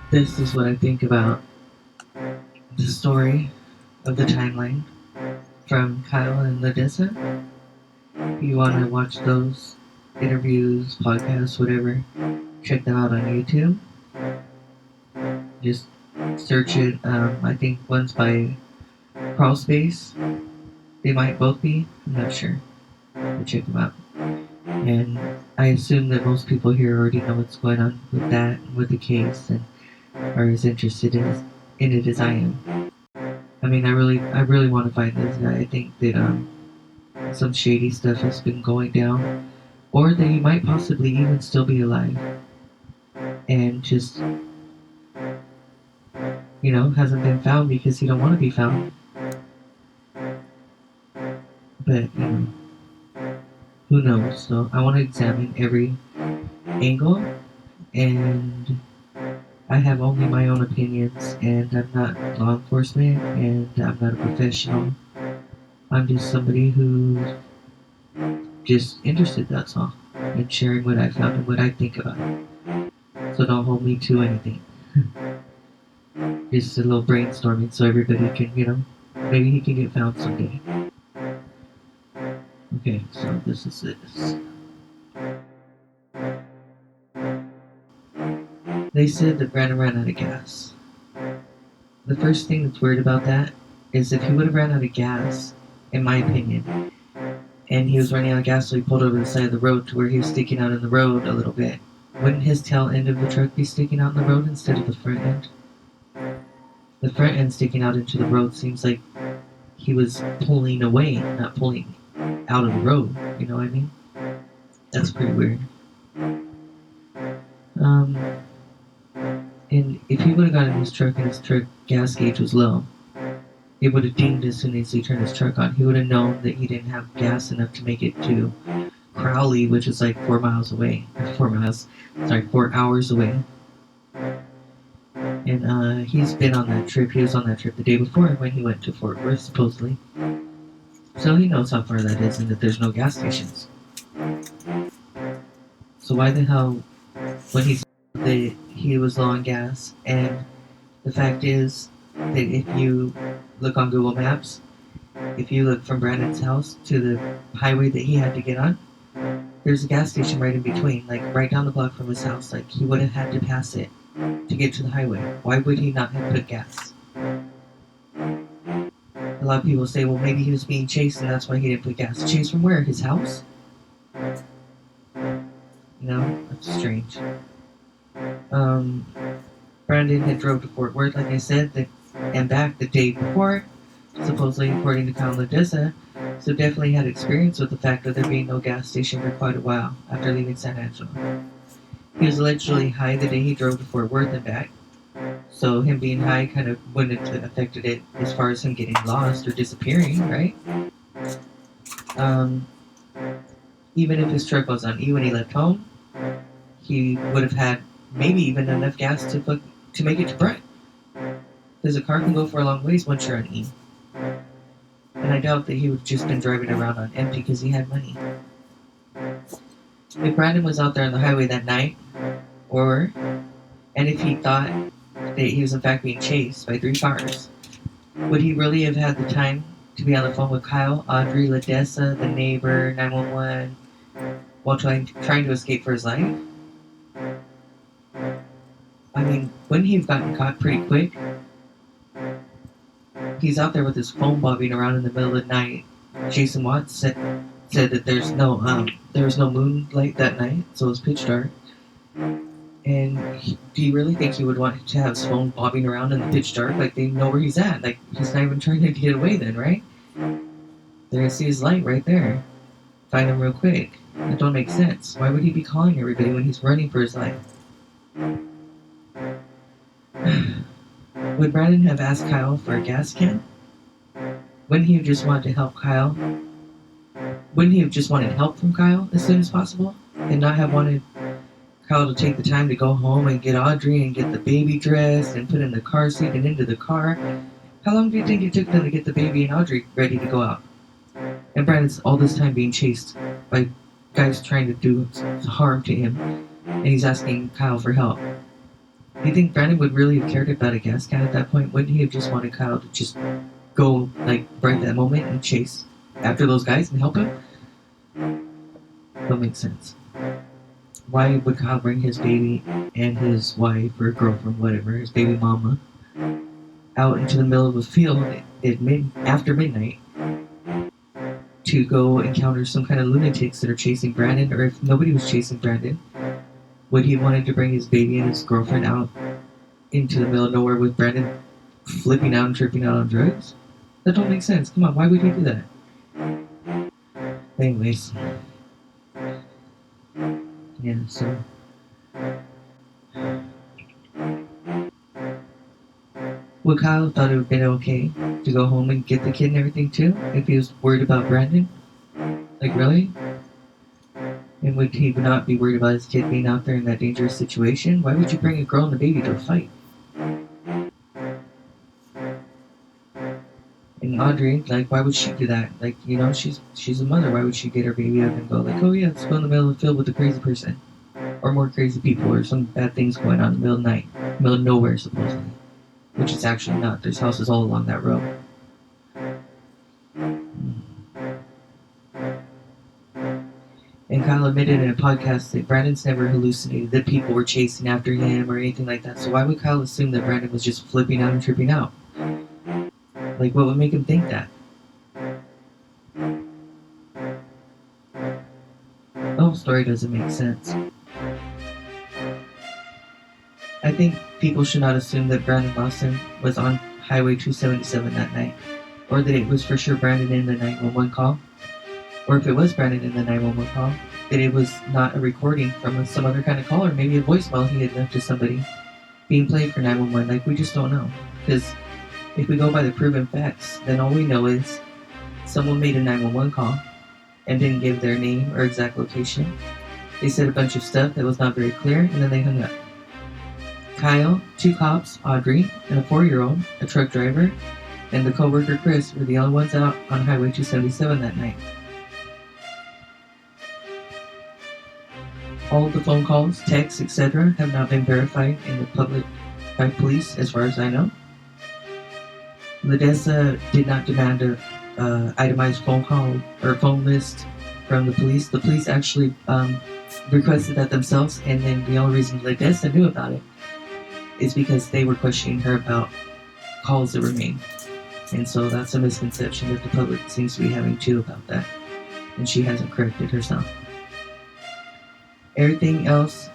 This is what I think about the story of the timeline from Kyle and Ladessa. If you want to watch those interviews, podcasts, whatever, check them out on YouTube. Just search it. I think one's by Crawl Space. They might both be. I'm not sure. But check them out. And I assume that most people here already know what's going on with that, with the case, and are as interested in it as I am. I mean, I really want to find this guy. I think that some shady stuff has been going down, or that he might possibly even still be alive, and just hasn't been found because he don't want to be found. But who knows? So I want to examine every angle, and I have only my own opinions, and I'm not law enforcement, and I'm not a professional. I'm just somebody who's just interested, that's all, in sharing what I found and what I think about it. So don't hold me to anything. Just a little brainstorming so everybody can, maybe he can get found someday. Okay, so this is this. They said that Brandon ran out of gas. The first thing that's weird about that is if he would have ran out of gas, in my opinion, and he was running out of gas, so he pulled over the side of the road to where he was sticking out in the road a little bit. Wouldn't his tail end of the truck be sticking out in the road instead of the front end? The front end sticking out into the road seems like he was pulling away, not pulling out of the road. You know what I mean? That's pretty weird. And if he would have gotten in his truck and his truck gas gauge was low, it would have dinged as soon as he turned his truck on. He would have known that he didn't have gas enough to make it to Crowley, which is like 4 miles away. 4 hours away. And he's been on that trip. He was on that trip the day before when he went to Fort Worth, supposedly. So he knows how far that is and that there's no gas stations. So why the hell, when he said that he was low on gas, and the fact is that if you look on Google Maps, if you look from Brandon's house to the highway that he had to get on, there's a gas station right in between, like right down the block from his house. Like he would have had to pass it to get to the highway. Why would he not have put gas? A lot of people say, well, maybe he was being chased and that's why he didn't put gas. Chased from where? His house? That's strange. Brandon had drove to Fort Worth, like I said, and back the day before, supposedly according to Kyle Ladessa, so definitely had experience with the fact of there being no gas station for quite a while after leaving San Angelo. He was allegedly high the day he drove to Fort Worth and back, so him being high kind of wouldn't have affected it as far as him getting lost or disappearing, right? Even if his truck was on E when he left home, he would have had maybe even enough gas to make it to Brent. Because a car can go for a long ways once you're on E. And I doubt that he would have just been driving around on empty because he had money. If Brandon was out there on the highway that night, and if he thought that he was in fact being chased by 3 cars, would he really have had the time to be on the phone with Kyle, Audrey, Ladessa, the neighbor, 911, while trying to escape for his life? I mean, wouldn't he have gotten caught pretty quick? He's out there with his phone bobbing around in the middle of the night. Jason Watts said that there was no moonlight that night, so it was pitch dark. And do you really think he would want to have his phone bobbing around in the pitch dark? Like, they know where he's at. Like, he's not even trying to get away then, right? They're gonna see his light right there. Find him real quick. That don't make sense. Why would he be calling everybody when he's running for his life? Would Brandon have asked Kyle for a gas can? Wouldn't he have just wanted to help Kyle? Wouldn't he have just wanted help from Kyle as soon as possible? And not have wanted Kyle to take the time to go home and get Audrey and get the baby dressed and put in the car seat and into the car? How long do you think it took them to get the baby and Audrey ready to go out? And Brandon's all this time being chased by guys trying to do harm to him, and he's asking Kyle for help. Do you think Brandon would really have cared about a gas can at that point? Wouldn't he have just wanted Kyle to just go, like, right that moment and chase after those guys and help him? Don't make sense. Why would Kyle bring his baby and his wife or girlfriend, whatever, his baby mama, out into the middle of a field after midnight to go encounter some kind of lunatics that are chasing Brandon? Or if nobody was chasing Brandon, would he wanted to bring his baby and his girlfriend out into the middle of nowhere with Brandon flipping out and tripping out on drugs? That don't make sense. Come on, why would he do that? Anyways, yeah, so would Kyle have thought it would have been okay to go home and get the kid and everything too if he was worried about Brandon? Like, really? And would he not be worried about his kid being out there in that dangerous situation? Why would you bring a girl and a baby to a fight? And Audrey, like, why would she do that? Like, you know, she's a mother. Why would she get her baby up and go like, oh yeah, let's go in the middle of the field with a crazy person, or more crazy people, or some bad things going on in the middle of the night, middle of nowhere supposedly, which it's actually not. There's houses all along that road. And Kyle admitted in a podcast that Brandon's never hallucinated that people were chasing after him or anything like that. So why would Kyle assume that Brandon was just flipping out and tripping out? Like, what would make him think that? The whole story doesn't make sense. I think people should not assume that Brandon Lawson was on Highway 277 that night, or that it was for sure Brandon in the 911 call, or if it was Brandon in the 911 call, that it was not a recording from some other kind of call, or maybe a voicemail he had left to somebody being played for 911. Like, we just don't know. Because if we go by the proven facts, then all we know is someone made a 911 call and didn't give their name or exact location. They said a bunch of stuff that was not very clear, and then they hung up. Kyle, 2 cops, Audrey, and a 4-year-old, a truck driver, and the co-worker Chris were the only ones out on Highway 277 that night. All of the phone calls, texts, etc. have not been verified in the public by police, as far as I know. Ledessa did not demand a itemized phone call or phone list from the police. The police actually requested that themselves, and then the only reason Ledessa knew about it is because they were questioning her about calls that were made. And so that's a misconception that the public seems to be having too about that. And she hasn't corrected herself. Everything else,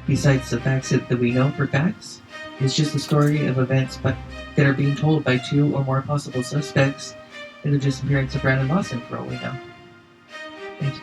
besides the facts that we know for facts, is just a story of events that are being told by 2 or more possible suspects in the disappearance of Brandon Lawson, for all we know. Thank you.